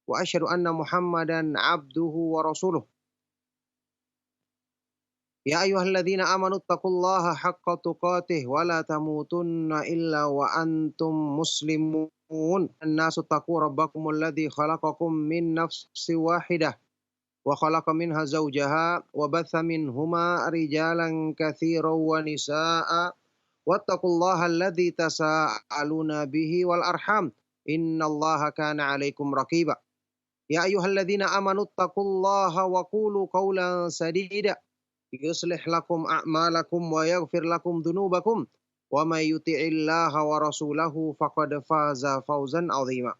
wa asyhadu anna Muhammadan abduhu wa rasuluh. Ya ayyuhalladzina amanu taqullaha haqqa tuqatih wa la tamutunna illa wa antum muslimun. An-nasu taqu rabbakumul ladzi khalaqakum min nafsin wahidah wa khalaqa minha zawjaha wa batha minhuma rijalan katsiran wa nisaa'a wattaqullaha alladzi tasaaluna bihi wal arham innallaha kana 'alaikum raqiba. Ya ayyuhalladzina amanu taqullaha wa qulu qawlan sadida yuslih lakum a'malakum wa yaghfir lakum dhunubakum wa may yuti'illaha wa rasulahu faqad faza fawzan 'azima.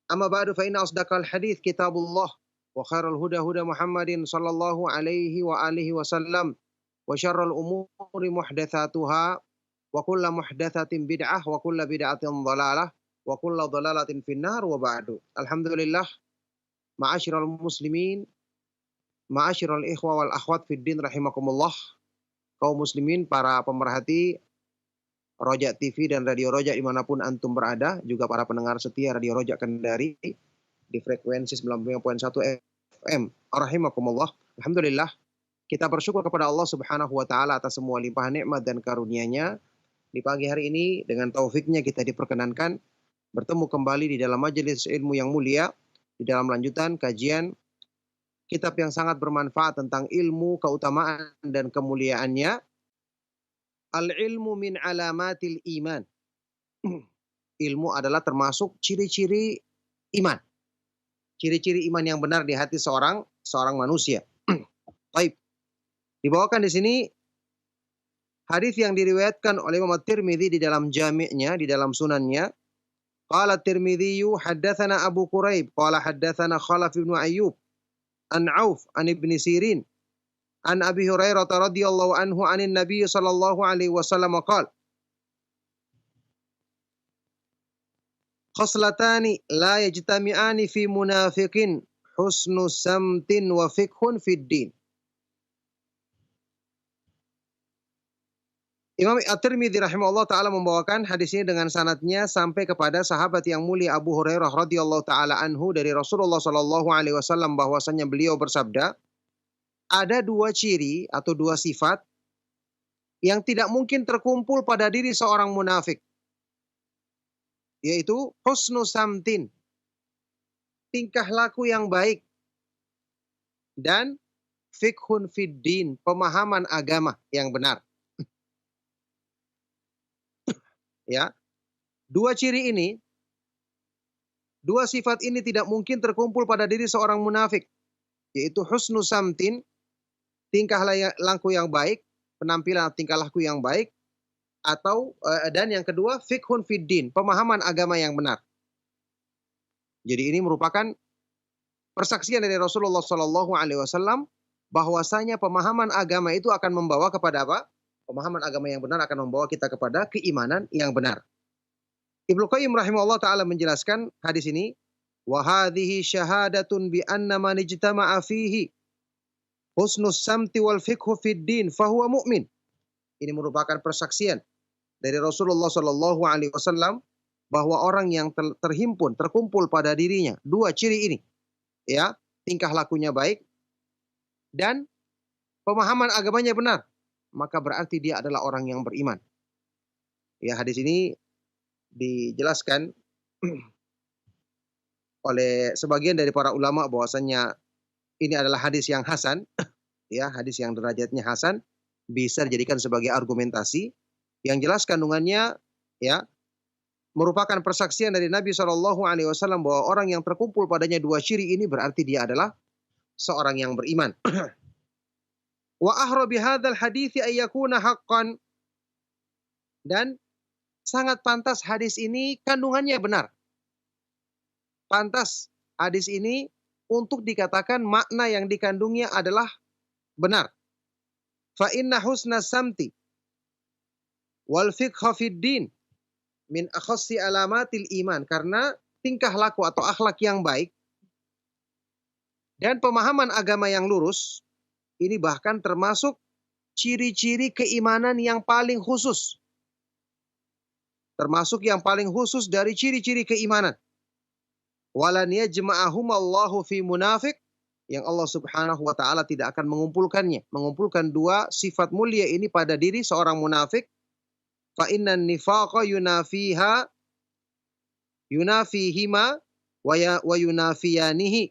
Amma ba'du fa inna asdaqal hadits kitabullah wa khairal huda huda Muhammadin sallallahu alaihi wa alihi wasallam wa syarrul umuri muhdatsatuha wa kullu muhdatsatin bid'ah wa kullu bid'atin dhalalah wa kullu dhalalatin finnar wa ba'du. Alhamdulillah, ma'asyiral muslimin, ma'asyiral ikhwa wal akhwat fid din rahimakumullah. Kaum muslimin, para pemerhati Roja TV dan Radio Roja dimanapun antum berada, juga para pendengar setia Radio Roja Kendari di frekuensi 95.1 FM rahimakumullah. Alhamdulillah, kita bersyukur kepada Allah Subhanahu wa taala atas semua limpahan nikmat dan karunia-Nya. Di pagi hari ini dengan taufiknya kita diperkenankan bertemu kembali di dalam majelis ilmu yang mulia, di dalam lanjutan kajian kitab yang sangat bermanfaat tentang ilmu, keutamaan dan kemuliaannya. Al-ilmu min alamatil iman. Ilmu adalah termasuk ciri-ciri iman. Ciri-ciri iman yang benar di hati seorang manusia. Baik. Dibawakan di sini hadis yang diriwayatkan oleh Imam At-Tirmidzi di dalam jami'-nya, di dalam sunannya. Qala At-Tirmidzi haddatsana Abu Quraib qala haddatsana Khalaf bin Ayyub an Auf an Ibn Sirin an Abi Hurairah radhiyallahu anhu anin Nabi sallallahu alaihi wasallam qala khaslatani la yajtami'ani fi munafiqin husnu samtin wa fiqhun fid din. Imam At-Tirmidzi rahimahullah ta'ala membawakan hadis ini dengan sanadnya sampai kepada sahabat yang mulia Abu Hurairah radhiyallahu ta'ala anhu dari Rasulullah sallallahu alaihi wasallam bahwasanya beliau bersabda, ada dua ciri atau dua sifat yang tidak mungkin terkumpul pada diri seorang munafik, yaitu husnu samtin, tingkah laku yang baik, dan fiqhun fid din, pemahaman agama yang benar. Ya, dua ciri ini, dua sifat ini tidak mungkin terkumpul pada diri seorang munafik, yaitu husnu samtin, tingkah laku yang baik, penampilan tingkah laku yang baik, atau dan yang kedua fiqhun fid din, pemahaman agama yang benar. Jadi ini merupakan persaksian dari Rasulullah Shallallahu Alaihi Wasallam bahwasanya pemahaman agama itu akan membawa kepada apa? Pemahaman agama yang benar akan membawa kita kepada keimanan yang benar. Ibnu Qayyim rahimahullah taala menjelaskan hadis ini, wa hadhihi syahadatun bi anna man ijtama'a fihi husnus samti wal fiqhu fid din fahuwa mu'min. Ini merupakan persaksian dari Rasulullah Shallallahu Alaihi Wasallam bahwa orang yang terhimpun, terkumpul pada dirinya dua ciri ini, ya, tingkah lakunya baik dan pemahaman agamanya benar, maka berarti dia adalah orang yang beriman. Ya, hadis ini dijelaskan oleh sebagian dari para ulama bahwasanya ini adalah hadis yang hasan, ya, hadis yang derajatnya hasan, bisa dijadikan sebagai argumentasi. Yang jelas kandungannya, ya, merupakan persaksian dari Nabi Shallallahu Alaihi Wasallam bahwa orang yang terkumpul padanya dua ciri ini berarti dia adalah seorang yang beriman. Wa ahra bihadzal hadithi ayyakuna haqqan, dan sangat pantas hadis ini kandungannya benar. Pantas hadis ini untuk dikatakan makna yang dikandungnya adalah benar. Fa inna husna samti wal fiqha fid din min akhassi alamatil iman, karena tingkah laku atau akhlak yang baik dan pemahaman agama yang lurus ini bahkan termasuk ciri-ciri keimanan yang paling khusus. Termasuk yang paling khusus dari ciri-ciri keimanan. Walan yajma'ahumallahu fi munafiq, yang Allah Subhanahu wa taala tidak akan mengumpulkan dua sifat mulia ini pada diri seorang munafik. Fa innan nifaqa yunafihima wa yunafiyanihi,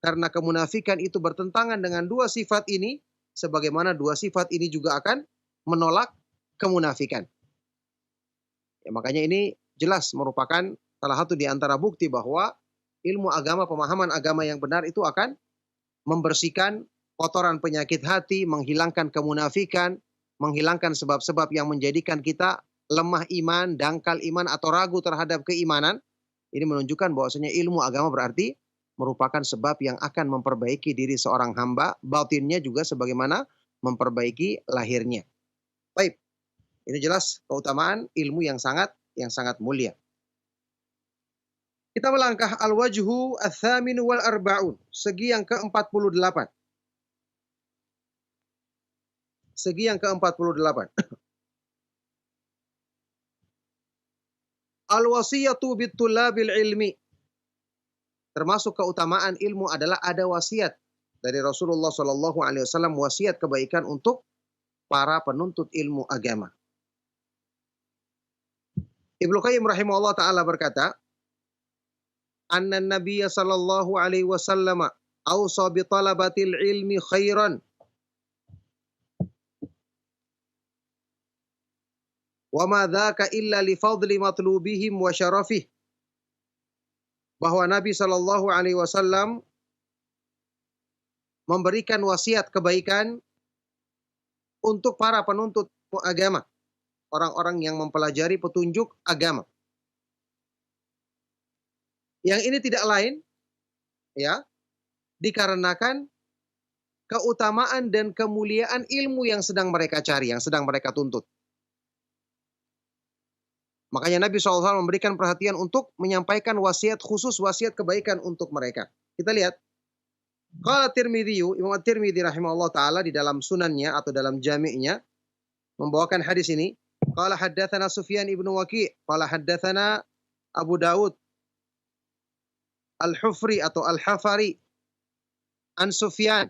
karena kemunafikan itu bertentangan dengan dua sifat ini, sebagaimana dua sifat ini juga akan menolak kemunafikan. Ya, makanya ini jelas merupakan salah satu di antara bukti bahwa ilmu agama, pemahaman agama yang benar itu akan membersihkan kotoran penyakit hati, menghilangkan kemunafikan, menghilangkan sebab-sebab yang menjadikan kita lemah iman, dangkal iman, atau ragu terhadap keimanan. Ini menunjukkan bahwasanya ilmu agama berarti merupakan sebab yang akan memperbaiki diri seorang hamba, batinnya juga sebagaimana memperbaiki lahirnya. Baik, ini jelas keutamaan ilmu yang sangat mulia. Kita melangkah al-wajhu ats-tsamin wal arba'un, segi yang ke-48. Segi yang ke-48. Al-wasiyatu bit-tullabil ilmi. Termasuk keutamaan ilmu adalah ada wasiat dari Rasulullah Shallallahu Alaihi Wasallam, wasiat kebaikan untuk para penuntut ilmu agama. Ibnu Qayyim rahimahullah taala berkata, "Anna Nabiyya sallallahu alaihi wasallam awsa bi talabatil ilmi khairan wa ma dzaka illa li fadli matlubihim wa syarafih." Bahwa Nabi Shallallahu Alaihi Wasallam memberikan wasiat kebaikan untuk para penuntut agama, orang-orang yang mempelajari petunjuk agama. Yang ini tidak lain, ya, dikarenakan keutamaan dan kemuliaan ilmu yang sedang mereka cari, yang sedang mereka tuntut. Makanya Nabi SAW memberikan perhatian untuk menyampaikan wasiat khusus, wasiat kebaikan untuk mereka. Kita lihat. Qala Tirmidzi, Imam At-Tirmidzi rahimahullah taala di dalam sunannya atau dalam jami'nya membawakan hadis ini. Qala haddatsana Sufyan ibnu Waqi', qala haddatsana Abu Dawud Al-Hufri atau Al-Hafari an Sufyan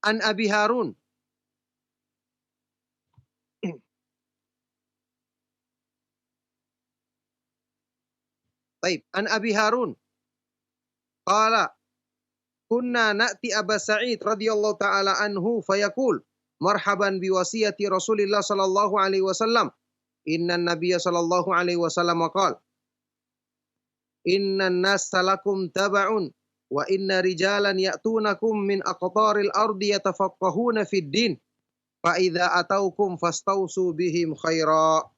an Abi Harun Baik, an Abi Harun qala kunna na'ti Aba Sa'id radhiyallahu taala anhu fayaqul marhaban bi wasiyati Rasulillah sallallahu alaihi wasallam, innan nabiyya sallallahu alaihi wasallam qala innan nasa lakum taba'un wa inna rijalan ya'tunakum min aqtaril ardi yatafaqqahuna fid din fa idza ataukum fastausu bihim khaira.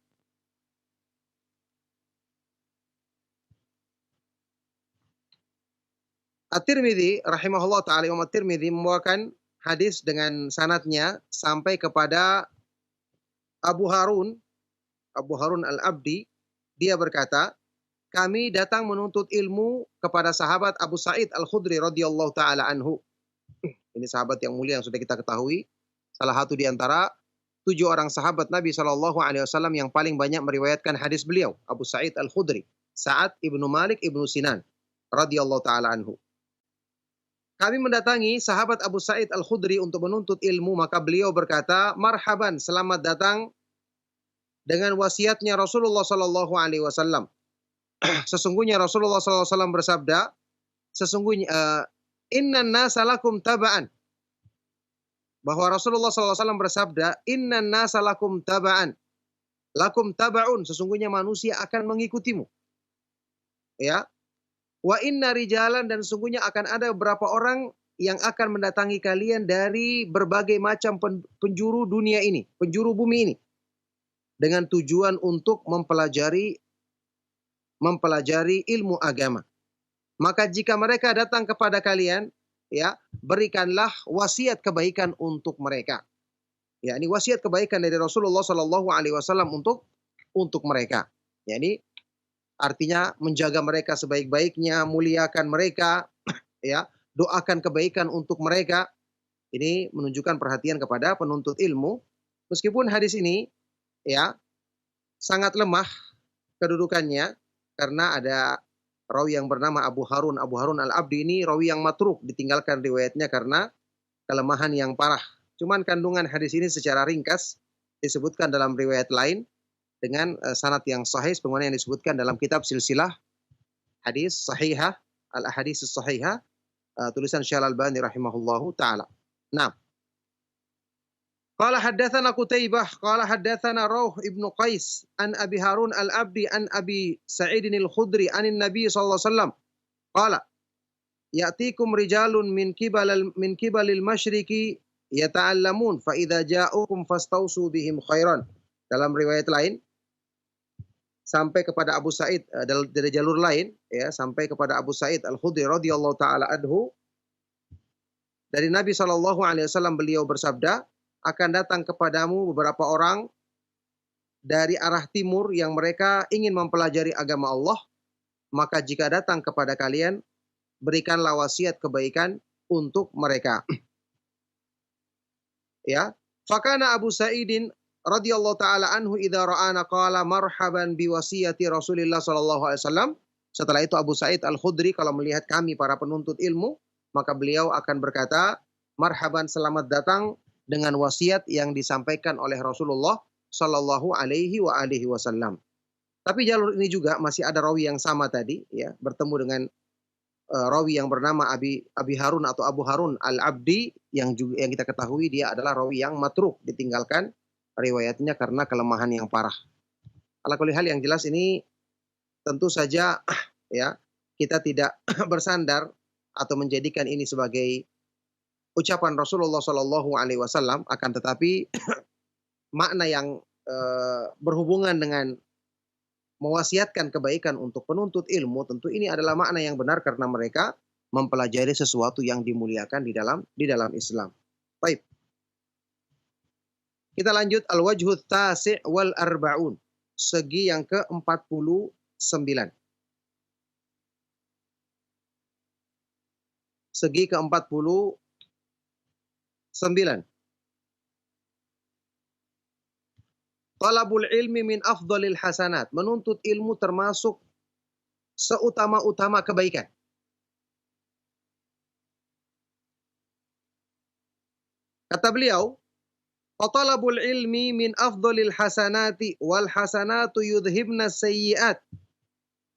At-Tirmidzi rahimahullah taala, Imam At-Tirmidzi membawakan hadis dengan sanadnya sampai kepada Abu Harun Al-Abdi. Dia berkata, kami datang menuntut ilmu kepada sahabat Abu Sa'id Al-Khudri radhiyallahu taala anhu. Ini sahabat yang mulia yang sudah kita ketahui, salah satu di antara 7 orang sahabat Nabi Shallallahu Alaihi Wasallam yang paling banyak meriwayatkan hadis beliau, Abu Sa'id Al-Khudri, Sa'ad ibnu Malik ibnu Sinan radhiyallahu taala anhu. Kami mendatangi sahabat Abu Sa'id Al-Khudri untuk menuntut ilmu, maka beliau berkata, marhaban, selamat datang dengan wasiatnya Rasulullah Sallallahu Alaihi Wasallam. Sesungguhnya Rasulullah Sallallahu Alaihi Wasallam bersabda, sesungguhnya innan nasa lakum taba'an. Bahwa Rasulullah Sallallahu Alaihi Wasallam bersabda, innan nasa lakum taba'an. Lakum taba'un, sesungguhnya manusia akan mengikutimu. Ya. Wa inna rijalan, dan sesungguhnya akan ada beberapa orang yang akan mendatangi kalian dari berbagai macam penjuru dunia ini, penjuru bumi ini, dengan tujuan untuk mempelajari ilmu agama. Maka jika mereka datang kepada kalian, ya, berikanlah wasiat kebaikan untuk mereka. Ya, ini wasiat kebaikan dari Rasulullah Shallallahu Alaihi Wasallam untuk mereka. Ya, ini artinya menjaga mereka sebaik-baiknya, muliakan mereka, ya, doakan kebaikan untuk mereka. Ini menunjukkan perhatian kepada penuntut ilmu. Meskipun hadis ini, ya, sangat lemah kedudukannya karena ada rawi yang bernama Abu Harun. Abu Harun Al-Abdi ini rawi yang matruk, ditinggalkan riwayatnya karena kelemahan yang parah. Cuman kandungan hadis ini secara ringkas disebutkan dalam riwayat lain dengan sanad yang sahih sebagaimana yang disebutkan dalam kitab silsilah hadis sahihah, al-ahadits sahihah, tulisan Syekh Al-Albani rahimahullahu taala. Nah, qala haddatsana Qutaibah qala haddatsana Rauh ibnu Qais an Abi Harun Al-Abdi an Abi Sa'id Al-Khudri anin Nabi sallallahu alaihi wasallam qala ya'tikum rijalun min kibalil masyriqi yata'allamun fa idza ja'ukum fastausu bihim khairan. Dalam riwayat lain sampai kepada Abu Sa'id dari jalur lain ya, sampai kepada Abu Sa'id Al-Khudri radhiyallahu taala anhu dari Nabi sallallahu alaihi wasallam, beliau bersabda, akan datang kepadamu beberapa orang dari arah timur yang mereka ingin mempelajari agama Allah, maka jika datang kepada kalian berikanlah wasiat kebaikan untuk mereka. Ya, fakana Abu Sa'idin radhiyallahu taala anhu idza ra'ana qala marhaban bi wasiyati Rasulillah sallallahu alaihi wasallam. Setelah itu Abu Sa'id Al-Khudri kalau melihat kami para penuntut ilmu, maka beliau akan berkata, marhaban, selamat datang dengan wasiat yang disampaikan oleh Rasulullah sallallahu alaihi wasallam. Tapi jalur ini juga masih ada rawi yang sama tadi ya, bertemu dengan rawi yang bernama Abi Harun atau Abu Harun Al-Abdi yang kita ketahui dia adalah rawi yang matruk, ditinggalkan riwayatnya karena kelemahan yang parah. Ala kulli hal, yang jelas ini tentu saja ya, kita tidak bersandar atau menjadikan ini sebagai ucapan Rasulullah Shallallahu alaihi wasallam, akan tetapi makna yang berhubungan dengan mewasiatkan kebaikan untuk penuntut ilmu, tentu ini adalah makna yang benar karena mereka mempelajari sesuatu yang dimuliakan di dalam Islam. Baik. Kita lanjut al-wajhu tasi' wal arba'un, segi yang ke-49. Segi ke-49. Talabul ilmi min afdalil hasanat. Menuntut ilmu termasuk seutama-utama kebaikan. Kata beliau, talabul ilmi min afdalil hasanati wal hasanatu yudhibna sayyi'at.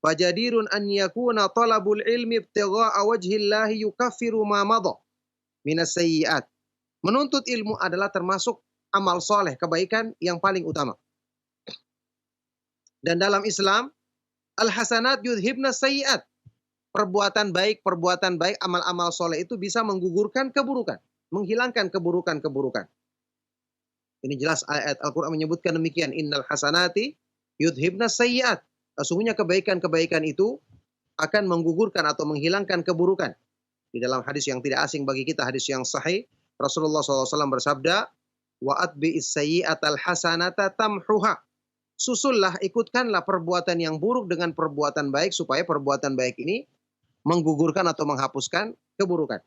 Fajadirun an yakuna talabul ilmi ibtigha'a wajhillahi yukaffiru ma madha minas sayyi'at. Menuntut ilmu adalah termasuk amal soleh, kebaikan yang paling utama. Dan dalam Islam, al-hasanat yudhibna sayyi'at. Perbuatan baik, amal-amal soleh itu bisa menggugurkan keburukan, menghilangkan keburukan-keburukan. Ini jelas ayat Al-Quran menyebutkan demikian. Innal hasanati yudhibna sayyi'at. Sesungguhnya kebaikan-kebaikan itu akan menggugurkan atau menghilangkan keburukan. Di dalam hadis yang tidak asing bagi kita, hadis yang sahih, Rasulullah SAW bersabda, wa atbi'is sayyi'atal hasanata tamhuha. Susullah, ikutkanlah perbuatan yang buruk dengan perbuatan baik supaya perbuatan baik ini menggugurkan atau menghapuskan keburukan.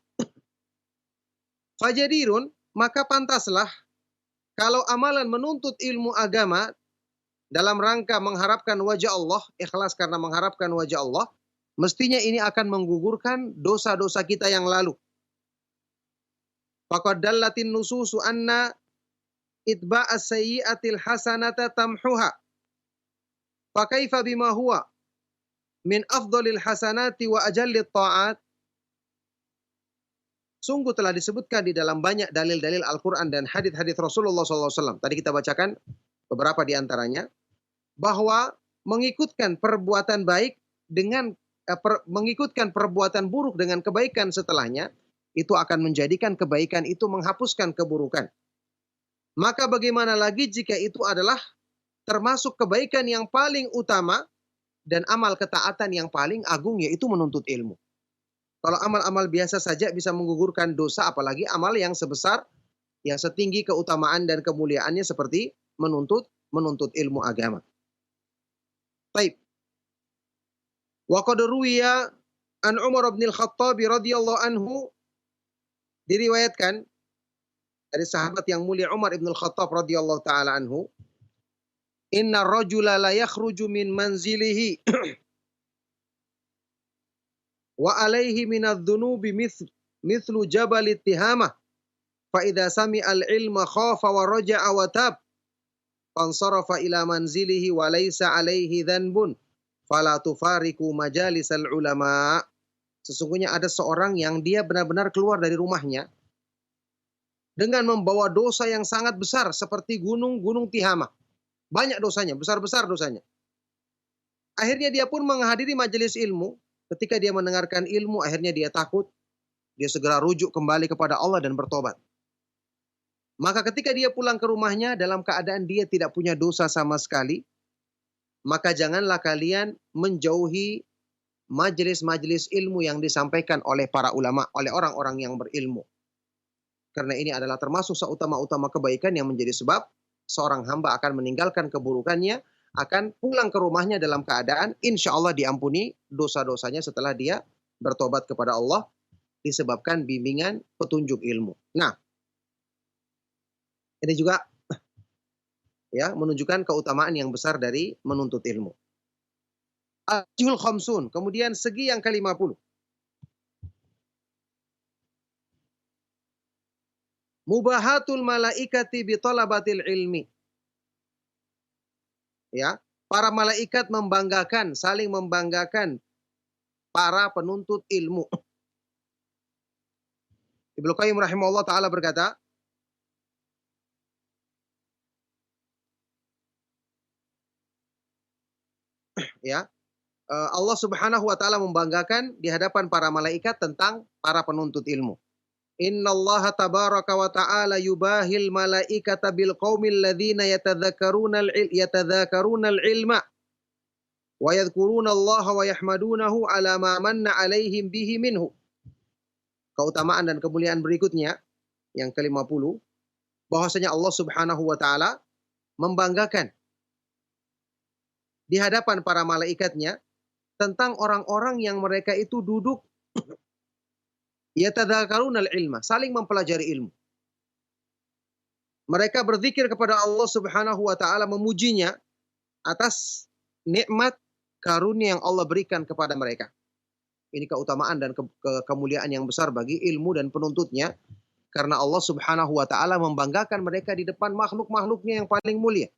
Fajadirun, maka pantaslah kalau amalan menuntut ilmu agama dalam rangka mengharapkan wajah Allah, ikhlas karena mengharapkan wajah Allah, mestinya ini akan menggugurkan dosa-dosa kita yang lalu. Faqad dallatin nususu anna itba'as sayyi'atil hasanata tamhuha. Fakaifa bima huwa min afdalil hasanati wa ajallit ta'at. Sungguh telah disebutkan di dalam banyak dalil-dalil Al-Quran dan hadits-hadits Rasulullah SAW. Tadi kita bacakan beberapa di antaranya. Bahwa mengikutkan perbuatan baik dengan mengikutkan perbuatan buruk dengan kebaikan setelahnya, itu akan menjadikan kebaikan itu menghapuskan keburukan. Maka bagaimana lagi jika itu adalah termasuk kebaikan yang paling utama dan amal ketaatan yang paling agung, yaitu menuntut ilmu. Kalau amal-amal biasa saja bisa menggugurkan dosa, apalagi amal yang sebesar, yang setinggi keutamaan dan kemuliaannya seperti menuntut ilmu agama. Baik. Wa qad ruwiya an Umar bin Al-Khattab radhiyallahu anhu, diriwayatkan dari sahabat yang mulia Umar bin Al-Khattab radhiyallahu taala anhu, Inna rajula la yakhruju min manzilihi wa alaihi minadh-dhunubi mithlu jabal ittihamah fa idza sami'al ilma khafa wa raja'a wa tab fansarafa ila manzilihi wa laysa alaihi dhanbun fala tufariku majalisal ulama. Sesungguhnya ada seorang yang dia benar-benar keluar dari rumahnya dengan membawa dosa yang sangat besar seperti gunung-gunung Tihamah. Banyak dosanya, besar-besar dosanya. Akhirnya dia pun menghadiri majelis ilmu. Ketika dia mendengarkan ilmu, akhirnya dia takut. Dia segera rujuk kembali kepada Allah dan bertobat. Maka ketika dia pulang ke rumahnya dalam keadaan dia tidak punya dosa sama sekali, maka janganlah kalian menjauhi majelis-majelis ilmu yang disampaikan oleh para ulama, oleh orang-orang yang berilmu. Karena ini adalah termasuk seutama-utama kebaikan yang menjadi sebab seorang hamba akan meninggalkan keburukannya, akan pulang ke rumahnya dalam keadaan insya Allah diampuni dosa-dosanya setelah dia bertobat kepada Allah disebabkan bimbingan petunjuk ilmu. Nah, ini juga ya menunjukkan keutamaan yang besar dari menuntut ilmu. Al-Wajhul Khamsun, kemudian segi yang ke-50. Mubahatul malaikati bi talabatil ilmi. Ya, para malaikat membanggakan, saling membanggakan para penuntut ilmu. Ibnu Qayyim rahimahullah taala berkata, ya, Allah Subhanahu wa taala membanggakan di hadapan para malaikat tentang para penuntut ilmu. Innallaha tabaraka wa ta'ala yubahil malaikata bil qaumil ladzina yatadzakaruna al-ilma wa yadhkuruna Allah wa yahmadunahu ala ma manna alaihim bihi minhu. Keutamaan dan kemuliaan berikutnya yang ke-50, bahwasanya Allah Subhanahu wa taala membanggakan di hadapan para malaikatnya tentang orang-orang yang mereka itu duduk yatadzakaruna al-ilma, saling mempelajari ilmu. Mereka berzikir kepada Allah Subhanahu wa taala, memujinya atas nikmat karunia yang Allah berikan kepada mereka. Ini keutamaan dan kemuliaan yang besar bagi ilmu dan penuntutnya, karena Allah Subhanahu wa taala membanggakan mereka di depan makhluk-makhluknya yang paling mulia.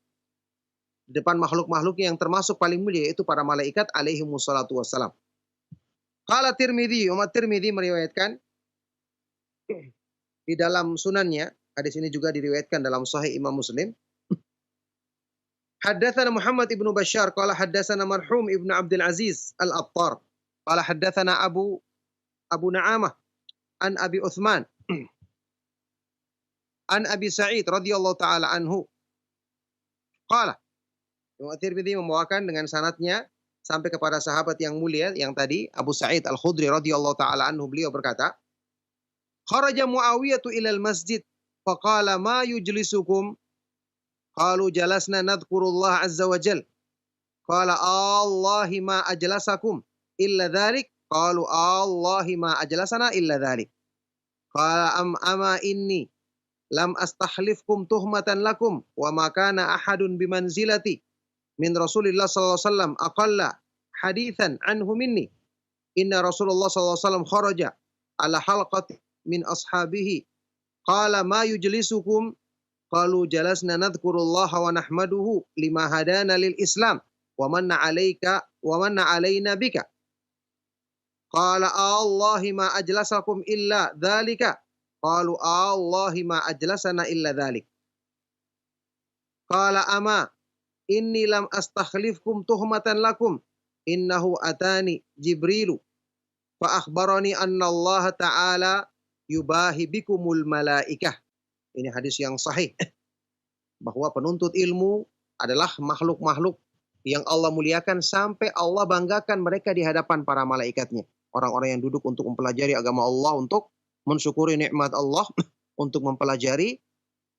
Di depan makhluk-makhluknya yang termasuk paling mulia, yaitu para malaikat alaihi wassalatu wassalam. Qala Tirmidzi, Umat Tirmidzi meriwayatkan di dalam sunannya, hadis ini juga diriwayatkan dalam Sahih Imam Muslim. Haddatsana Muhammad ibnu Bashar qala haddatsana marhum ibnu Abdul Aziz Al-Attar qala haddatsana Abu Na'amah an Abi Uthman an Abi Sa'id radhiyallahu taala anhu qala. Imam Tirmidzi membawakan dengan sanadnya sampai kepada sahabat yang mulia yang tadi, Abu Sa'id Al-Khudri radhiyallahu taala anhu, beliau berkata, kharaja Muawiyah ilal masjid faqala ma yujlisukum qalu jalasna nadhkurullah azza wa jal qala Allahi ma ajlasakum illa dhalik qalu Allahi ma ajlasana illa dhalik qala ama inni lam astahlifkum tuhmatan lakum wa ma kana ahadun bimanzilati min Rasulillah sallallahu alaihi wasallam aqalla hadithan anhu minni inna Rasulullah sallallahu alaihi wasallam kharaja ala halqati min ashabihi qala ma yujlisukum qalu jalasna nadhkurullah wa nahmaduhu lima hadana lil Islam wa manna alaina bika qala Allahi ma ajlasakum illa dhalika qalu Allahi ma ajlasana illa dhalik qala ama inni lam astakhlifkum tuhmatan lakum innahu atani Jibrilu fa akhbarani anna Allah ta'ala yubahi bikumul malaikah. Ini hadis yang sahih bahwa penuntut ilmu adalah makhluk-makhluk yang Allah muliakan sampai Allah banggakan mereka di hadapan para malaikatnya. Orang-orang yang duduk untuk mempelajari agama Allah, untuk mensyukuri nikmat Allah, untuk mempelajari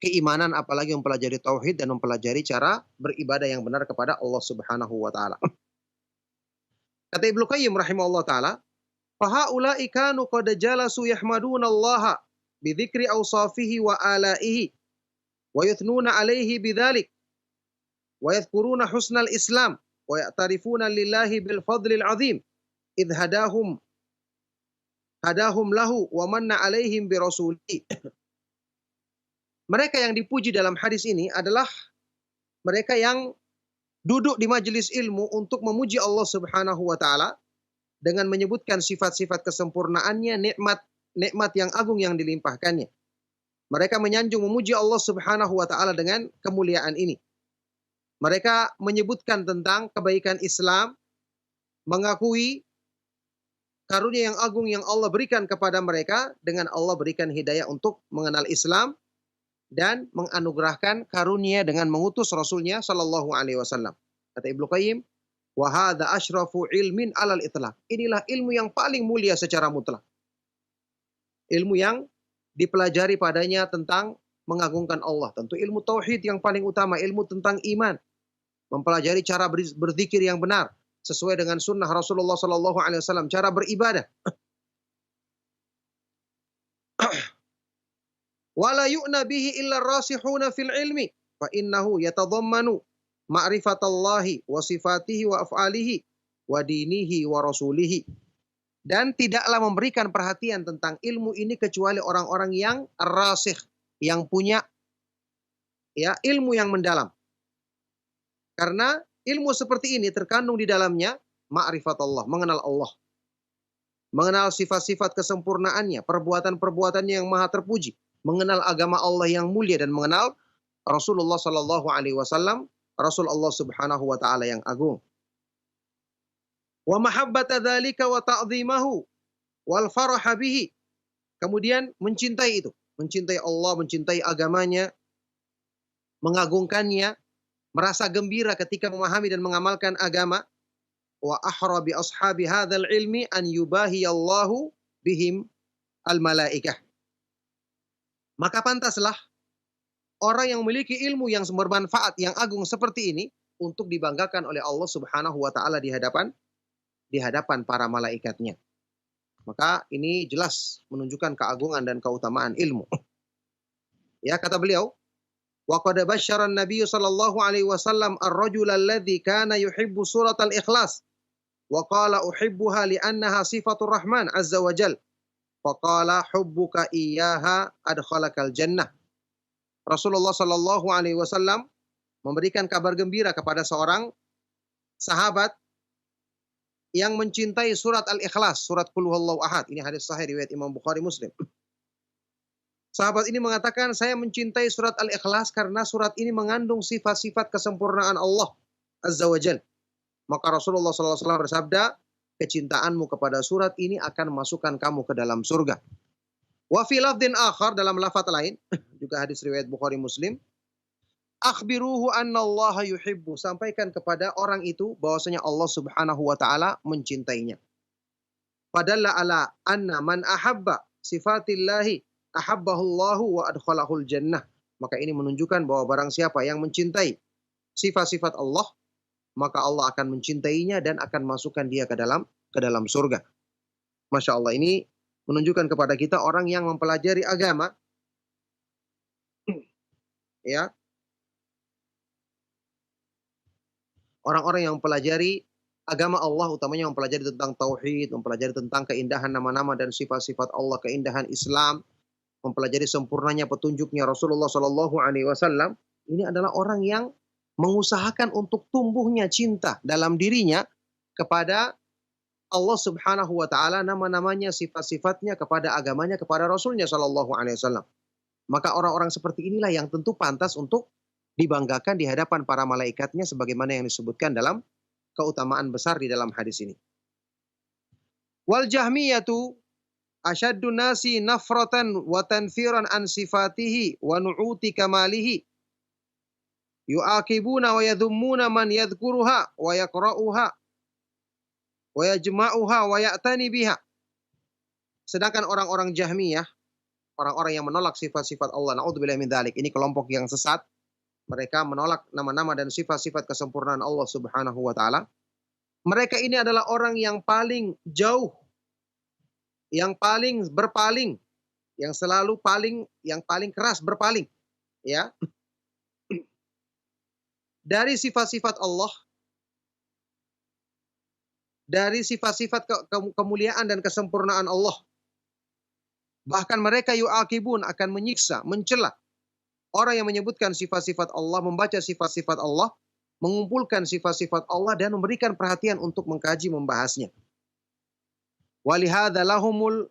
keimanan, apalagi mempelajari tauhid dan mempelajari cara beribadah yang benar kepada Allah Subhanahu wa taala. Kata Ibnu Qayyim rahimahullah taala, fahaula'i kanu qad jalasu yahmadunallaha bi dzikri awsafihi wa alaihi wa yuthnuna alaihi bidzalik wa yadhkuruna husnal Islam wa ya'tarifuna lillahi bil fadlil azim idh hadahum lahu wa manna alaihim bi rasuli. Mereka yang dipuji dalam hadis ini adalah mereka yang duduk di majelis ilmu untuk memuji Allah Subhanahu wa taala dengan menyebutkan sifat-sifat kesempurnaannya, nikmat yang agung yang dilimpahkannya. Mereka menyanjung memuji Allah Subhanahu wa taala dengan kemuliaan ini. Mereka menyebutkan tentang kebaikan Islam, mengakui karunia yang agung yang Allah berikan kepada mereka dengan Allah berikan hidayah untuk mengenal Islam dan menganugerahkan karunia dengan mengutus Rasulnya Shallallahu Alaihi Wasallam. Kata Ibnu Qayyim, wa hadza asyrafu ilmin alal itlaq. Inilah ilmu yang paling mulia secara mutlak. Ilmu yang dipelajari padanya tentang mengagungkan Allah. Tentu ilmu tauhid yang paling utama, ilmu tentang iman. Mempelajari cara berzikir yang benar sesuai dengan sunnah Rasulullah Shallallahu Alaihi Wasallam, cara beribadah. Wala yu'na bihi illa rasihuna fil ilmi fa innahu yatadammanu ma'rifatallahi wa sifatihi wa af'alihi wa dinihi wa rasulihi. Dan tidaklah memberikan perhatian tentang ilmu ini kecuali orang-orang yang rasikh, yang punya ilmu yang mendalam. Karena ilmu seperti ini terkandung di dalamnya ma'rifatullah, mengenal Allah. Mengenal sifat-sifat kesempurnaannya, perbuatan-perbuatannya yang maha terpuji. Mengenal agama Allah yang mulia dan mengenal Rasulullah Sallallahu Alaihi Wasallam, Rasul Allah Subhanahu Wa Taala yang agung. Wa mahabbata dzalika wa ta'dhimahu wal faraha bihi. Kemudian mencintai itu, mencintai Allah, mencintai agamanya, mengagungkannya, merasa gembira ketika memahami dan mengamalkan agama. Wa ahra bi ashabi hadzal ilmi an yubahiyallahu bihim al malaikah. Maka pantaslah orang yang memiliki ilmu yang bermanfaat, yang agung seperti ini untuk dibanggakan oleh Allah Subhanahu wa taala di hadapan para malaikatnya. Maka ini jelas menunjukkan keagungan dan keutamaan ilmu. Ya, kata beliau, wa qad basyara an-nabiy sallallahu alaihi wasallam ar-rajul alladhi kana yuhibbu surat al-ikhlas wa qala uhibbuha li'annaha sifatur rahman azza wa jalla. Faqala hubbuka iyyaha adkhalakal jannah. Rasulullah Shallallahu Alaihi Wasallam memberikan kabar gembira kepada seorang sahabat yang mencintai surat Al-Ikhlas, surat Qul Huwallahu Ahad. Ini hadis sahih riwayat Imam Bukhari Muslim. Sahabat ini mengatakan, saya mencintai surat Al-Ikhlas karena surat ini mengandung sifat-sifat kesempurnaan Allah Azza wa Jal. Maka Rasulullah SAW bersabda, kecintaanmu kepada surat ini akan masukkan kamu ke dalam surga. Wa fi lafdin akhar, dalam lafaz lain, juga hadis riwayat Bukhari Muslim, akhbiruhu anna Allah yuhibbu, sampaikan kepada orang itu bahwasanya Allah Subhanahu wa taala mencintainya. Padalla ala anna man ahabba sifatillahi ahabbahullahu wa adkhalahul jannah. Maka ini menunjukkan bahwa barang siapa yang mencintai sifat-sifat Allah, maka Allah akan mencintainya dan akan masukkan dia ke dalam surga. Masya Allah, ini menunjukkan kepada kita orang yang mempelajari agama, ya, orang-orang yang mempelajari agama Allah, utamanya mempelajari tentang tauhid, mempelajari tentang keindahan nama-nama dan sifat-sifat Allah, keindahan Islam, mempelajari sempurnanya petunjuknya Rasulullah Shallallahu Alaihi Wasallam. Ini adalah orang yang mengusahakan untuk tumbuhnya cinta dalam dirinya kepada Allah Subhanahu wa taala, nama-namanya, sifat-sifatnya, kepada agamanya, kepada Rasulnya Shallallahu Alaihi Wasallam. Maka orang-orang seperti inilah yang tentu pantas untuk dibanggakan di hadapan para malaikatnya sebagaimana yang disebutkan dalam keutamaan besar di dalam hadis ini. Wal jahmiyatu asyaddu nasi nafratan wa tanfiran an sifatihi wa nu'uti kamalihi. Yu'aqibuna wa yadhummuna man yadhkuruha wa yaqra'uha wa yajma'uha wa ya'tani biha. Sedangkan orang-orang Jahmiyah, orang-orang yang menolak sifat-sifat Allah, na'udzubillahi min dzalik, ini kelompok yang sesat. Mereka menolak nama-nama dan sifat-sifat kesempurnaan Allah Subhanahu wa taala. Mereka ini adalah orang yang paling jauh, yang paling berpaling, yang selalu paling keras berpaling, ya. dari sifat-sifat Allah, dari sifat-sifat kemuliaan dan kesempurnaan Allah. Bahkan mereka yu'aqibun, akan menyiksa, mencela orang yang menyebutkan sifat-sifat Allah, membaca sifat-sifat Allah, mengumpulkan sifat-sifat Allah dan memberikan perhatian untuk mengkaji, membahasnya. Walihada lahumul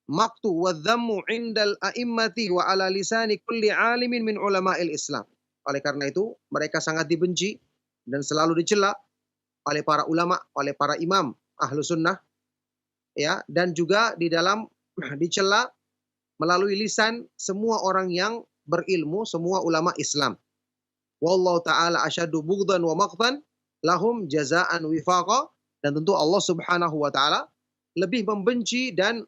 maqtu wadh-dhammu 'indal a'immati wa 'ala lisani kulli 'alimin min ulama'il Islam. Oleh karena itu, mereka sangat dibenci dan selalu dicela oleh para ulama, oleh para imam ahlu sunnah, ya, dan juga di dalam dicela melalui lisan semua orang yang berilmu, semua ulama Islam. Wallahu ta'ala asyaddu bughdhan wa maqtan lahum jazaan wifaqa, dan tentu Allah Subhanahu wa taala lebih membenci dan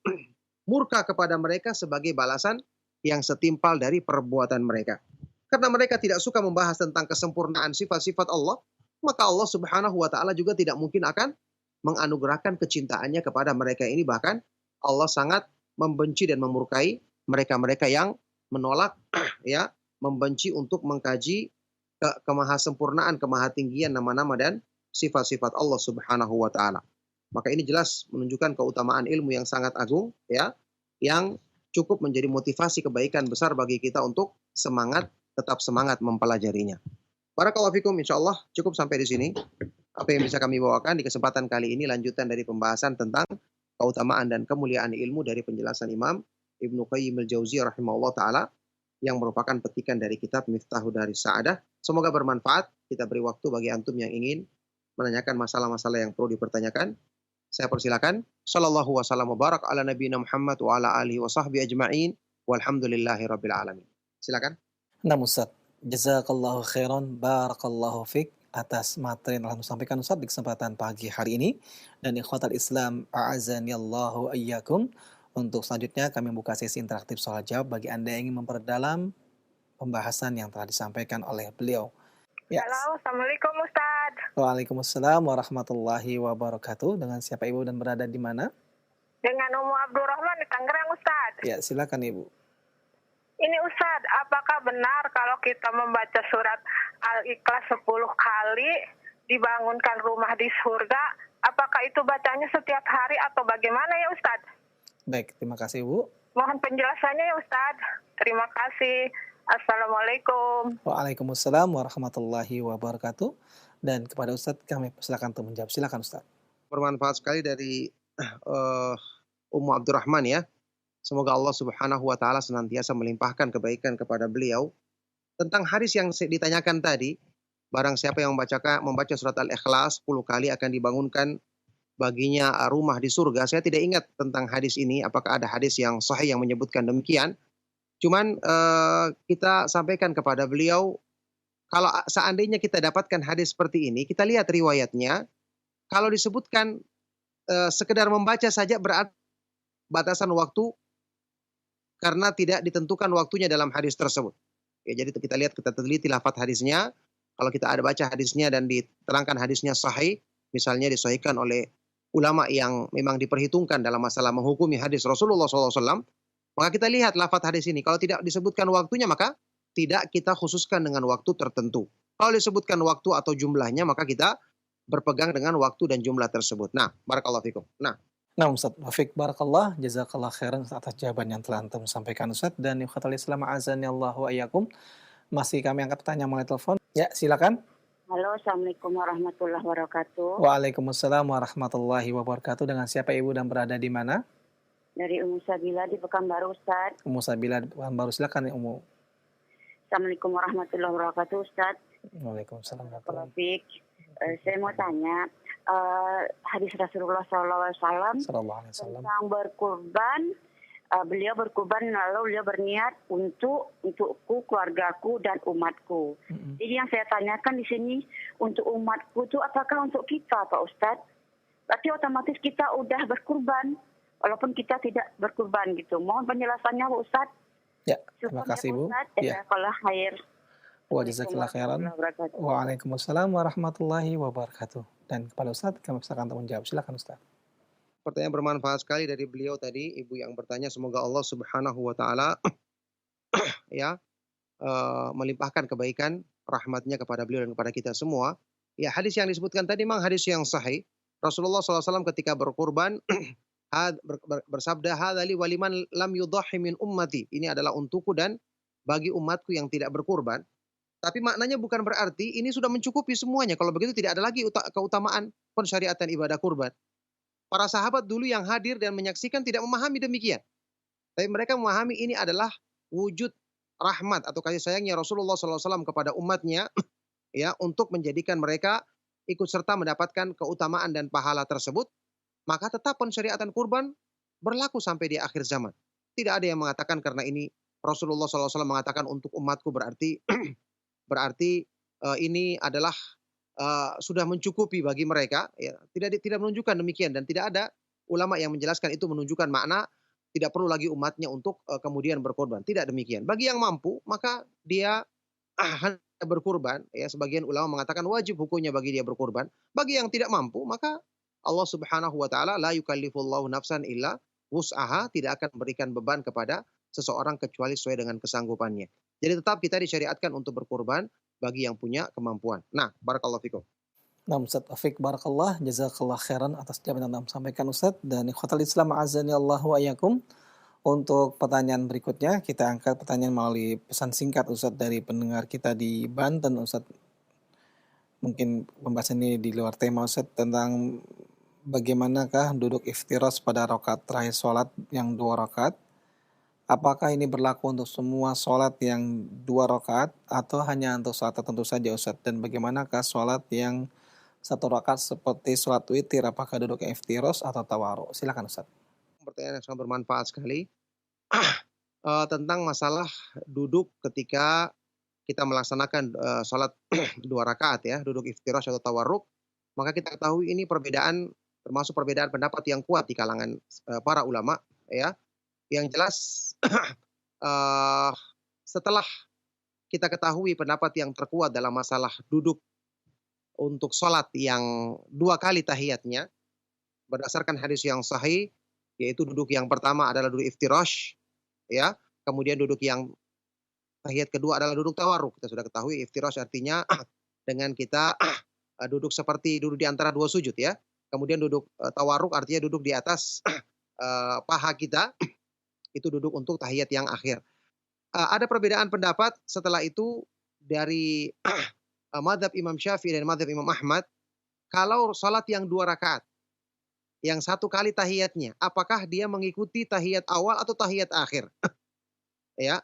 murka kepada mereka sebagai balasan yang setimpal dari perbuatan mereka. Karena mereka tidak suka membahas tentang kesempurnaan sifat-sifat Allah, maka Allah Subhanahu wa taala juga tidak mungkin akan menganugerahkan kecintaannya kepada mereka ini. Bahkan Allah sangat membenci dan memurkai mereka-mereka yang menolak ya, membenci untuk mengkaji kemahasempurnaan, kemahatinggian nama-nama dan sifat-sifat Allah Subhanahu wa taala. Maka ini jelas menunjukkan keutamaan ilmu yang sangat agung, ya, yang cukup menjadi motivasi kebaikan besar bagi kita untuk tetap semangat mempelajarinya. Barakallahu fikum, insyaallah cukup sampai di sini apa yang bisa kami bawakan di kesempatan kali ini, lanjutan dari pembahasan tentang keutamaan dan kemuliaan ilmu dari penjelasan Imam Ibnu Qayyim al-Jauziyah rahimahullah taala yang merupakan petikan dari kitab Miftahu Daris Sa'adah. Semoga bermanfaat. Kita beri waktu bagi antum yang ingin menanyakan masalah-masalah yang perlu dipertanyakan. Saya persilakan. Sallallahu wasallam wa barak ala nabiyina Muhammad wa ala alihi wa sahbihi ajma'in. Walhamdulillahi rabbil alamin. Silakan. Nah Ustaz, jazakallahu khairan, barakallahu fik atas materi yang telah disampaikan Ustaz di kesempatan pagi hari ini. Dan ikhwatal Islam, a'azanillahu ayyakum. Untuk selanjutnya kami membuka sesi interaktif soal jawab bagi Anda yang ingin memperdalam pembahasan yang telah disampaikan oleh beliau. Ya. Halo, Assalamualaikum Ustaz. Waalaikumsalam warahmatullahi wabarakatuh. Dengan siapa Ibu dan berada di mana? Dengan Ummu Abdurrahman di Tangerang Ustaz. Ya, silakan Ibu. Ini Ustaz, apakah benar kalau kita membaca surat Al-Ikhlas 10 kali dibangunkan rumah di surga? Apakah itu bacanya setiap hari atau bagaimana ya Ustaz? Baik, terima kasih Ibu. Mohon penjelasannya ya Ustaz. Terima kasih. Assalamualaikum. Waalaikumsalam warahmatullahi wabarakatuh. Dan kepada Ustadz kami persilakan untuk menjawab. Silakan Ustadz. Bermanfaat sekali dari Ummu Abdurrahman ya. Semoga Allah Subhanahu wa taala senantiasa melimpahkan kebaikan kepada beliau. Tentang hadis yang ditanyakan tadi, barang siapa yang membaca surat Al-Ikhlas 10 kali akan dibangunkan baginya rumah di surga. Saya tidak ingat tentang hadis ini, apakah ada hadis yang sahih yang menyebutkan demikian. Cuman kita sampaikan kepada beliau, kalau seandainya kita dapatkan hadis seperti ini, kita lihat riwayatnya. Kalau disebutkan sekedar membaca saja berarti batasan waktu karena tidak ditentukan waktunya dalam hadis tersebut. Ya, jadi kita lihat, kita teliti lafaz hadisnya. Kalau kita ada baca hadisnya dan diterangkan hadisnya sahih, misalnya disahihkan oleh ulama yang memang diperhitungkan dalam masalah menghukumi hadis Rasulullah SAW, maka kita lihat lafaz hadis ini. Kalau tidak disebutkan waktunya, maka tidak kita khususkan dengan waktu tertentu. Kalau disebutkan waktu atau jumlahnya, maka kita berpegang dengan waktu dan jumlah tersebut. Nah, barakallahu fikum. Nah, Ustaz, wafik barakallah, jazakallah khairan atas jawaban yang telah antum sampaikan Ustaz. Dan ikhwatal Islam azanillahu ayyakum. Masih kami angkat pertanyaan melalui telepon. Ya, silakan. Halo, Assalamualaikum warahmatullahi wabarakatuh. Waalaikumsalam warahmatullahi wabarakatuh. Dengan siapa Ibu dan berada di mana? Dari Ummu Sabila di Pekanbaru, Ustaz. Ummu Sabila di Pekanbaru, silakan ya Ummu. Assalamualaikum warahmatullahi wabarakatuh, Ustaz. Waalaikumsalam warahmatullahi wabarakatuh. Saya mau tanya, hadis Rasulullah SAW tentang berkurban. Beliau berkurban lalu beliau berniat untukku, keluargaku dan umatku. Jadi yang saya tanyakan di sini, untuk umatku itu apakah untuk kita, Pak Ustadz? Berarti otomatis kita udah berkurban walaupun kita tidak berkurban gitu. Mohon penjelasannya Pak Ustadz. Ya, terima kasih Bu. Ya. Kalau khair. Wa jazakallahu khairan. Waalaikumsalam warahmatullahi wabarakatuh. Dan kepada Ustadz kami persilakan untuk menjawab. Silakan Ustadz. Pertanyaan bermanfaat sekali dari beliau tadi, ibu yang bertanya. Semoga Allah Subhanahu wa taala ya melimpahkan kebaikan rahmatnya kepada beliau dan kepada kita semua. Ya, hadis yang disebutkan tadi memang hadis yang sahih. Rasulullah SAW ketika berkurban bersabda, "Hadzali waliman lam yudhahi min ummati." Ini adalah untukku dan bagi umatku yang tidak berkurban. Tapi maknanya bukan berarti ini sudah mencukupi semuanya. Kalau begitu tidak ada lagi keutamaan pensyariatan ibadah kurban. Para sahabat dulu yang hadir dan menyaksikan tidak memahami demikian. Tapi mereka memahami ini adalah wujud rahmat atau kasih sayangnya Rasulullah SAW kepada umatnya, ya, untuk menjadikan mereka ikut serta mendapatkan keutamaan dan pahala tersebut. Maka tetap pensyariatan kurban berlaku sampai di akhir zaman. Tidak ada yang mengatakan karena ini Rasulullah SAW mengatakan untuk umatku berarti ini adalah sudah mencukupi bagi mereka. Ya, tidak menunjukkan demikian dan tidak ada ulama yang menjelaskan itu menunjukkan makna tidak perlu lagi umatnya untuk kemudian berkorban. Tidak demikian. Bagi yang mampu maka dia berkurban. Ya, sebagian ulama mengatakan wajib hukumnya bagi dia berkurban. Bagi yang tidak mampu maka Allah Subhanahu wa taala la yukallifullahu nafsan illa wus'aha, tidak akan memberikan beban kepada seseorang kecuali sesuai dengan kesanggupannya. Jadi tetap kita disyariatkan untuk berkurban bagi yang punya kemampuan. Nah, barakallahu fikum. Nah, Ustaz Taufik barakallah, jazakallah khairan atas jawaban yang sampaikan Ustaz. Dan ikhwatal Islam azani Allahu wa iyyakum. Untuk pertanyaan berikutnya kita angkat pertanyaan melalui pesan singkat Ustaz dari pendengar kita di Banten Ustaz. Mungkin pembahasan ini di luar tema Ustaz tentang bagaimanakah duduk iftiras pada rakaat terakhir sholat yang 2 rakaat. Apakah ini berlaku untuk semua sholat yang 2 rakaat atau hanya untuk sholat tertentu saja Ustaz? Dan bagaimanakah sholat yang 1 rakaat seperti sholat witir, apakah duduk iftiras atau tawaruk? Silakan Ustaz. Pertanyaan yang sangat bermanfaat sekali. Tentang masalah duduk ketika kita melaksanakan sholat 2 rakaat ya, duduk iftiras atau tawaruk. Maka kita ketahui ini perbedaan, termasuk perbedaan pendapat yang kuat di kalangan para ulama ya. Yang jelas setelah kita ketahui pendapat yang terkuat dalam masalah duduk untuk sholat yang 2 kali tahiyatnya berdasarkan hadis yang sahih, yaitu duduk yang pertama adalah duduk iftirash ya, kemudian duduk yang tahiyat kedua adalah duduk tawarruk. Kita sudah ketahui iftirash artinya dengan kita duduk seperti duduk di antara 2 sujud ya. Kemudian duduk tawarruk artinya duduk di atas paha kita. Itu duduk untuk tahiyat yang akhir. Ada perbedaan pendapat setelah itu dari mazhab Imam Syafi'i dan mazhab Imam Ahmad. Kalau salat yang 2 rakaat, yang 1 kali tahiyatnya, apakah dia mengikuti tahiyat awal atau tahiyat akhir? Ya,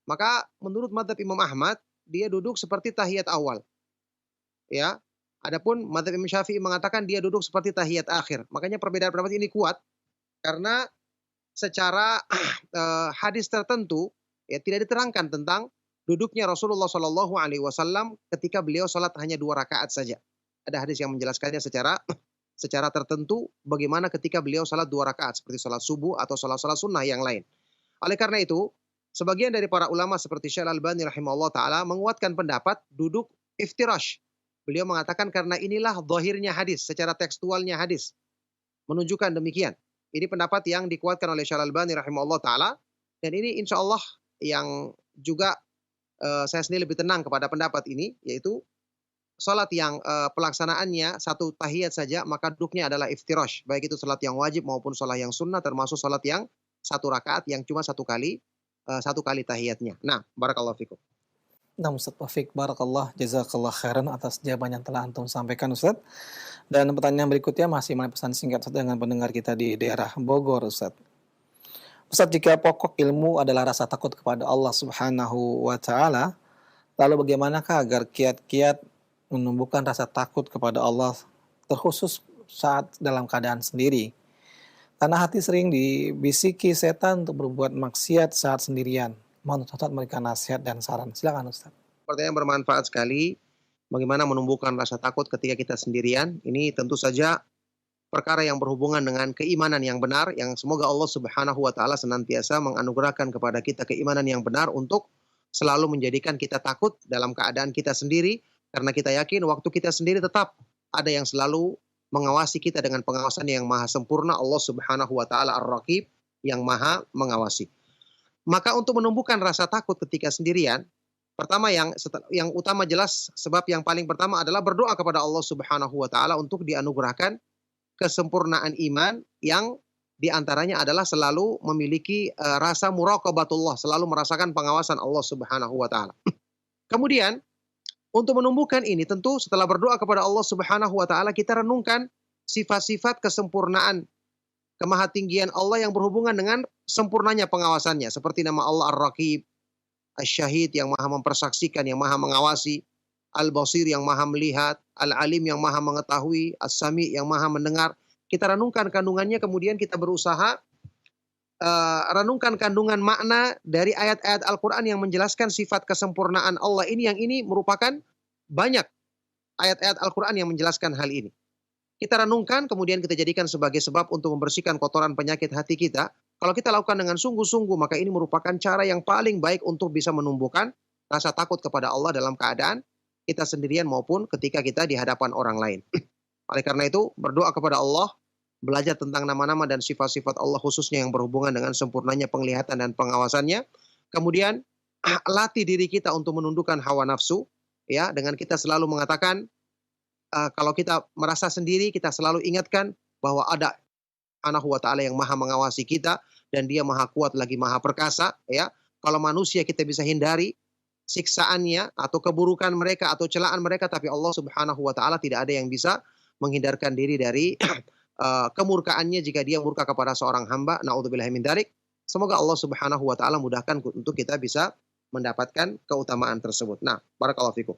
maka menurut mazhab Imam Ahmad, dia duduk seperti tahiyat awal. Ya, adapun mazhab Imam Syafi'i mengatakan dia duduk seperti tahiyat akhir. Makanya perbedaan pendapat ini kuat karena secara hadis tertentu ya tidak diterangkan tentang duduknya Rasulullah SAW ketika beliau salat hanya 2 rakaat saja. Ada hadis yang menjelaskannya secara tertentu bagaimana ketika beliau salat 2 rakaat seperti salat subuh atau salat-salat sunnah yang lain. Oleh karena itu, sebagian dari para ulama seperti Syekh Al-Albani rahimahullah taala menguatkan pendapat duduk iftirash. Beliau mengatakan karena inilah zahirnya hadis, secara tekstualnya hadis menunjukkan demikian. Ini pendapat yang dikuatkan oleh Syekh Al-Albani rahimahullah taala, dan ini insya Allah yang juga saya sendiri lebih tenang kepada pendapat ini, yaitu salat yang pelaksanaannya 1 tahiyat saja maka duduknya adalah iftirash, baik itu salat yang wajib maupun salat yang sunnah, termasuk salat yang 1 rakaat yang cuma 1 kali tahiyatnya. Nah, barakallahu fikum. Nah, Ustaz Taufik barakallah, jazakallah khairan atas jawaban yang telah antum sampaikan Ustaz. Dan pertanyaan berikutnya masih melalui pesan singkat Ustaz dengan pendengar kita di daerah Bogor Ustaz. Ustaz, jika pokok ilmu adalah rasa takut kepada Allah Subhanahu wa taala, lalu bagaimanakah agar kiat-kiat menumbuhkan rasa takut kepada Allah terkhusus saat dalam keadaan sendiri? Karena hati sering dibisiki setan untuk berbuat maksiat saat sendirian. Mohon Ustaz memberikan nasihat dan saran. Silakan Ustaz. Pertanyaan bermanfaat sekali. Bagaimana menumbuhkan rasa takut ketika kita sendirian? Ini tentu saja perkara yang berhubungan dengan keimanan yang benar, yang semoga Allah Subhanahu wa taala senantiasa menganugerahkan kepada kita keimanan yang benar untuk selalu menjadikan kita takut dalam keadaan kita sendiri, karena kita yakin waktu kita sendiri tetap ada yang selalu mengawasi kita dengan pengawasan yang maha sempurna, Allah Subhanahu wa taala Ar-Raqib yang maha mengawasi. Maka untuk menumbuhkan rasa takut ketika sendirian, Pertama yang utama jelas sebab yang paling pertama adalah berdoa kepada Allah Subhanahu wa taala untuk dianugerahkan kesempurnaan iman yang diantaranya adalah selalu memiliki rasa muraqabatullah, selalu merasakan pengawasan Allah Subhanahu wa taala. Kemudian untuk menumbuhkan ini tentu setelah berdoa kepada Allah Subhanahu wa taala kita renungkan sifat-sifat kesempurnaan kemahatinggian Allah yang berhubungan dengan sempurnanya pengawasannya, seperti nama Allah Ar-Raqib, Asy-Syahid yang maha mempersaksikan, yang maha mengawasi, Al-Basir yang maha melihat, Al-Alim yang maha mengetahui, As-Sami yang maha mendengar. Kita renungkan kandungannya, kemudian kita berusaha renungkan kandungan makna dari ayat-ayat Al-Quran yang menjelaskan sifat kesempurnaan Allah ini, yang ini merupakan banyak ayat-ayat Al-Quran yang menjelaskan hal ini. Kita renungkan, kemudian kita jadikan sebagai sebab untuk membersihkan kotoran penyakit hati kita. Kalau kita lakukan dengan sungguh-sungguh, maka ini merupakan cara yang paling baik untuk bisa menumbuhkan rasa takut kepada Allah dalam keadaan kita sendirian maupun ketika kita di hadapan orang lain. Oleh karena itu, berdoa kepada Allah, belajar tentang nama-nama dan sifat-sifat Allah khususnya yang berhubungan dengan sempurnanya penglihatan dan pengawasannya. Kemudian, latih diri kita untuk menundukkan hawa nafsu, ya, dengan kita selalu mengatakan, kalau kita merasa sendiri, kita selalu ingatkan bahwa ada Subhanahu wa ta'ala yang maha mengawasi kita, dan dia maha kuat lagi maha perkasa, ya. Kalau manusia kita bisa hindari siksaannya atau keburukan mereka atau celaan mereka, tapi Allah Subhanahu wa ta'ala tidak ada yang bisa menghindarkan diri dari kemurkaannya jika dia murka kepada seorang hamba. Na'udzubillahi min dzalik. Semoga Allah Subhanahu wa ta'ala mudahkan untuk kita bisa mendapatkan keutamaan tersebut. Nah, barakallahu fikum.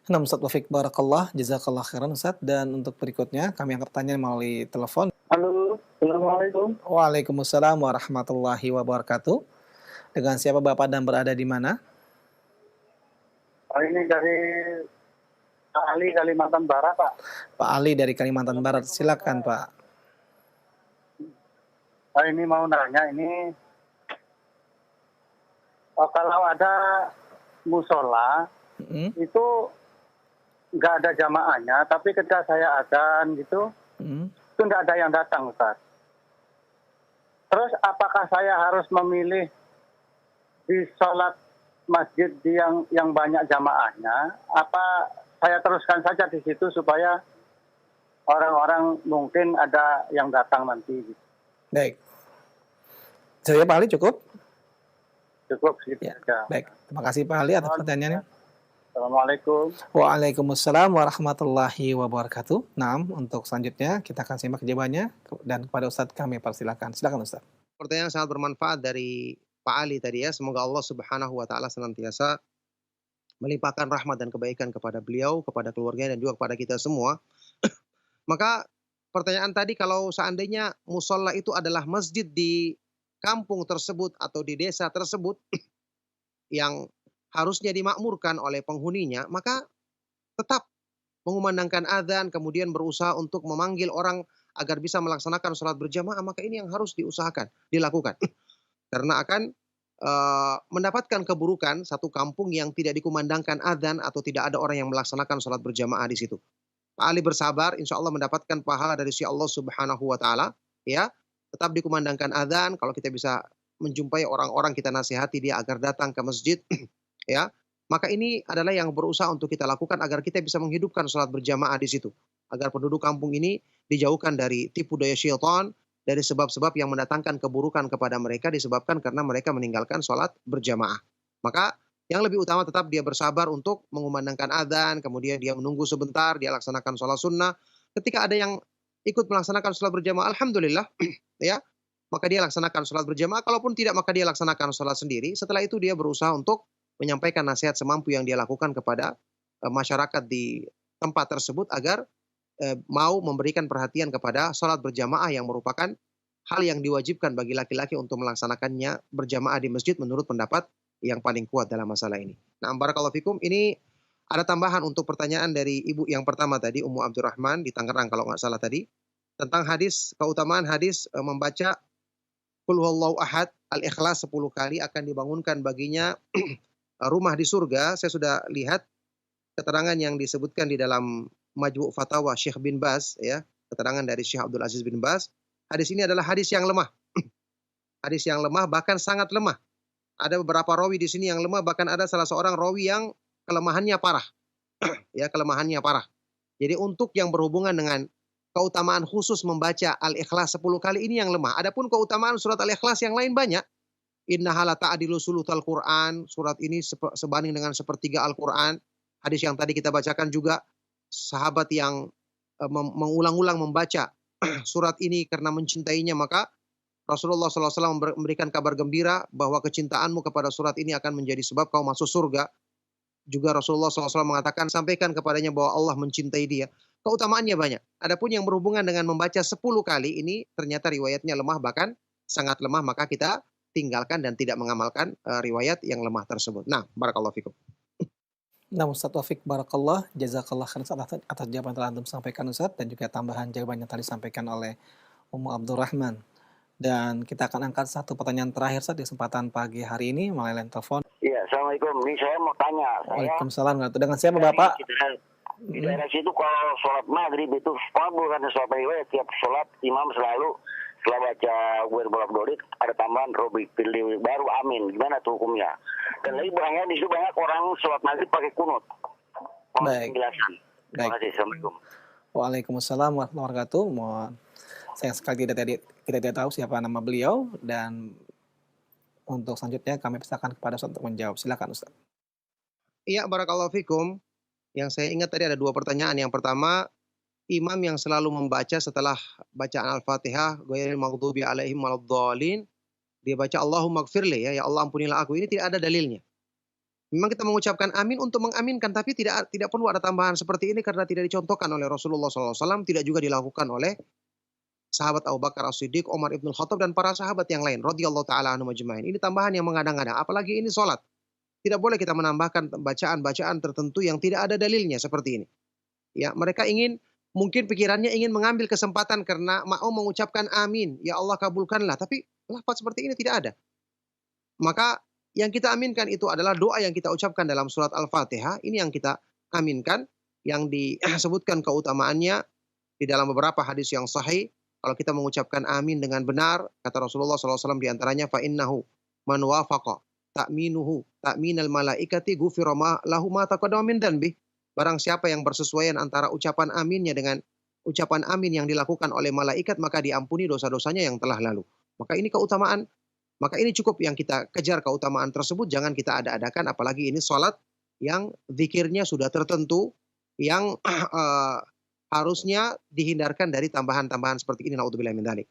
Nah, Ustaz Taufik, barakallah, jazakallah khairan Ustaz. Dan untuk berikutnya kami angkat pertanyaan melalui telepon. Halo, Assalamualaikum. Waalaikumsalam warahmatullahi wabarakatuh. Dengan siapa Bapak dan berada di mana? Ini dari Pak Ali, Kalimantan Barat, Pak. Pak Ali dari Kalimantan Barat, silakan Pak. Ini mau nanya, ini kalau ada musola, itu nggak ada jamaahnya, tapi ketika saya adzan gitu, itu nggak ada yang datang, Ustaz. Terus apakah saya harus memilih di sholat masjid yang banyak jamaahnya, apa saya teruskan saja di situ supaya orang-orang mungkin ada yang datang nanti? Baik. Saya Pak Ali cukup? Cukup gitu ya. aja. Baik, terima kasih Pak Ali atas pertanyaannya. Assalamualaikum. Waalaikumsalam warahmatullahi wabarakatuh. Nah, untuk selanjutnya kita akan simak jawabannya dan kepada Ustadz kami persilakan. Silakan Ustadz. Pertanyaan sangat bermanfaat dari Pak Ali tadi ya. Semoga Allah Subhanahu wa ta'ala senantiasa melimpahkan rahmat dan kebaikan kepada beliau, kepada keluarganya, dan juga kepada kita semua. Maka pertanyaan tadi, kalau seandainya musola itu adalah masjid di kampung tersebut atau di desa tersebut yang harusnya dimakmurkan oleh penghuninya, maka tetap mengumandangkan adzan, kemudian berusaha untuk memanggil orang agar bisa melaksanakan sholat berjamaah, maka ini yang harus diusahakan, dilakukan. Karena akan mendapatkan keburukan satu kampung yang tidak dikumandangkan adzan atau tidak ada orang yang melaksanakan sholat berjamaah di situ. Pak Ali bersabar, insya Allah mendapatkan pahala dari si Allah Subhanahu wa ta'ala. Ya, tetap dikumandangkan adzan. Kalau kita bisa menjumpai orang-orang, kita nasihati dia agar datang ke masjid. Ya, maka ini adalah yang berusaha untuk kita lakukan agar kita bisa menghidupkan sholat berjamaah di situ, agar penduduk kampung ini dijauhkan dari tipu daya syaitan, dari sebab-sebab yang mendatangkan keburukan kepada mereka disebabkan karena mereka meninggalkan sholat berjamaah. Maka yang lebih utama tetap dia bersabar untuk mengumandangkan adzan, kemudian dia menunggu sebentar, dia laksanakan sholat sunnah. Ketika ada yang ikut melaksanakan sholat berjamaah, alhamdulillah, ya, maka dia laksanakan sholat berjamaah. Kalaupun tidak, maka dia laksanakan sholat sendiri. Setelah itu dia berusaha untuk menyampaikan nasihat semampu yang dia lakukan kepada masyarakat di tempat tersebut agar mau memberikan perhatian kepada sholat berjamaah yang merupakan hal yang diwajibkan bagi laki-laki untuk melaksanakannya berjamaah di masjid menurut pendapat yang paling kuat dalam masalah ini. Nah, barakallahu fikum, ini ada tambahan untuk pertanyaan dari ibu yang pertama tadi, Ummu Abdurrahman di Tangerang kalau nggak salah tadi, tentang hadis, keutamaan hadis membaca Qul huwallahu ahad, Al-Ikhlas 10 kali akan dibangunkan baginya rumah di surga. Saya sudah lihat keterangan yang disebutkan di dalam Majmu' Fatawa Syekh bin Baz, ya, keterangan dari Syekh Abdul Aziz bin Baz. Hadis ini adalah hadis yang lemah. Hadis yang lemah, bahkan sangat lemah. Ada beberapa rawi di sini yang lemah, bahkan ada salah seorang rawi yang kelemahannya parah. Ya, kelemahannya parah. Jadi untuk yang berhubungan dengan keutamaan khusus membaca Al-Ikhlas 10 kali ini yang lemah. Adapun keutamaan surat Al-Ikhlas yang lain banyak. Innaha la ta'dilu sulutsal Qur'an. Surat ini sebanding dengan sepertiga Al-Qur'an. Hadis yang tadi kita bacakan juga, sahabat yang mengulang-ulang membaca surat ini karena mencintainya, maka Rasulullah SAW memberikan kabar gembira bahwa kecintaanmu kepada surat ini akan menjadi sebab kau masuk surga. Juga Rasulullah SAW mengatakan, sampaikan kepadanya bahwa Allah mencintai dia. Keutamaannya banyak. Adapun yang berhubungan dengan membaca 10 kali ini, ternyata riwayatnya lemah, bahkan sangat lemah, maka kita tinggalkan dan tidak mengamalkan riwayat yang lemah tersebut. Nah, barakallahu fikum. Nah, Ustaz Taufik barakallah, jazakallah khairan atas jawaban telah Antum sampaikan Ustaz, dan juga tambahan jawaban yang tadi disampaikan oleh Ummu Abdurrahman. Dan kita akan angkat satu pertanyaan terakhir saat di kesempatan pagi hari ini melalui line telepon. Iya, Assalamualaikum. Ini saya mau tanya. Waalaikumsalam. Dengan siapa Bapak? Di daerah situ kalau sholat maghrib itu, bukan sholat maghrib, tiap sholat imam selalu setelah baca bolak balik ada tambahan Robi pilih baru amin. Gimana tuh hukumnya? Dan lagi banyak di situ banyak orang sholat maghrib pakai kunut. Baik. Penjelasan. Terima kasih. Assalamualaikum. Waalaikumsalam warahmatullahi wabarakatuh. Sayang sekali kita tidak tahu siapa nama beliau, dan untuk selanjutnya kami persilakan kepada Ustaz untuk menjawab. Silakan Ustaz. Iya, barakallahu fikum. Yang saya ingat tadi ada 2 pertanyaan. Yang pertama, imam yang selalu membaca setelah bacaan Al-Fatihah, ghairil maghdubi alaihim waladdallin, dia baca Allahumma gfirli, ya Allah ampunilah aku. Ini tidak ada dalilnya. Memang kita mengucapkan amin untuk mengaminkan, tapi tidak perlu ada tambahan seperti ini karena tidak dicontohkan oleh Rasulullah SAW, tidak juga dilakukan oleh sahabat Abu Bakar As-Siddiq, Umar Ibn Khattab, dan para sahabat yang lain radhiyallahu taala anhum ajmain. Ini tambahan yang mengada-ngada, apalagi ini salat. Tidak boleh kita menambahkan bacaan-bacaan tertentu yang tidak ada dalilnya seperti ini. Ya, mereka mungkin pikirannya ingin mengambil kesempatan karena mau mengucapkan amin, ya Allah kabulkanlah, tapi lafaz seperti ini tidak ada. Maka yang kita aminkan itu adalah doa yang kita ucapkan dalam surat Al-Fatihah, ini yang kita aminkan, yang disebutkan keutamaannya di dalam beberapa hadis yang sahih. Kalau kita mengucapkan amin dengan benar, kata Rasulullah SAW diantaranya, fa'innahu man wafaqa ta'minuhu ta'minal malaikati ghufira lahu ma taqaddama min dhanbi. Barang siapa yang bersesuaian antara ucapan aminnya dengan ucapan amin yang dilakukan oleh malaikat, maka diampuni dosa-dosanya yang telah lalu. Maka ini keutamaan, maka ini cukup yang kita kejar keutamaan tersebut, jangan kita ada-adakan, apalagi ini salat yang zikirnya sudah tertentu, yang harusnya dihindarkan dari tambahan-tambahan seperti ini, naudzubillah min dzalik.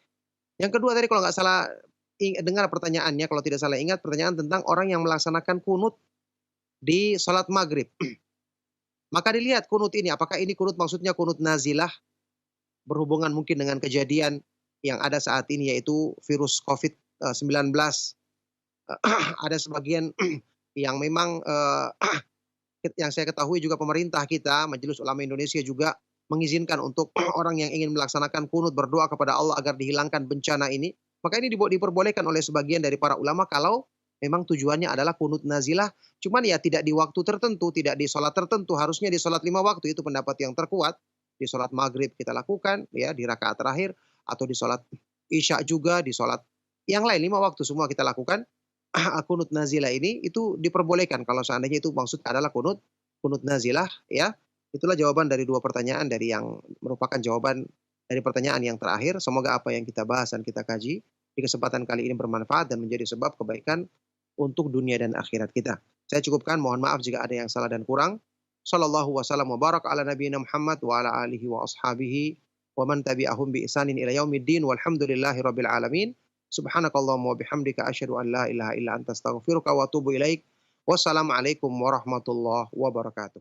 Yang kedua tadi kalau nggak salah dengar pertanyaannya, kalau tidak salah ingat, pertanyaan tentang orang yang melaksanakan kunut di salat maghrib. Maka dilihat kunut ini, apakah ini kunut maksudnya kunut nazilah, berhubungan mungkin dengan kejadian yang ada saat ini, yaitu virus COVID-19. Ada sebagian yang memang yang saya ketahui juga pemerintah kita, Majelis Ulama Indonesia juga mengizinkan untuk orang yang ingin melaksanakan kunut berdoa kepada Allah agar dihilangkan bencana ini. Maka ini diperbolehkan oleh sebagian dari para ulama kalau memang tujuannya adalah kunut nazilah. Cuman ya tidak di waktu tertentu, tidak di sholat tertentu. Harusnya di sholat 5 waktu, itu pendapat yang terkuat. Di sholat maghrib kita lakukan, ya di rakaat terakhir. Atau di sholat isya juga, di sholat yang lain 5 waktu semua kita lakukan. Kunut nazilah ini itu diperbolehkan kalau seandainya itu maksud adalah kunut nazilah, ya. Itulah jawaban dari 2 pertanyaan dari yang merupakan jawaban dari pertanyaan yang terakhir. Semoga apa yang kita bahas dan kita kaji di kesempatan kali ini bermanfaat dan menjadi sebab kebaikan untuk dunia dan akhirat kita. Saya cukupkan, mohon maaf jika ada yang salah dan kurang. Sallallahu wasallam wa baraka ala nabiyina Muhammad wa ala alihi wa ashabihi wa man tabi'ahum bi ihsanin ila yaumiddin walhamdulillahi rabbil alamin. Subhanakallahumma wa bihamdika asyhadu an la ilaha illa anta astaghfiruka wa atubu ilaik. Wassalamualaikum warahmatullahi wabarakatuh.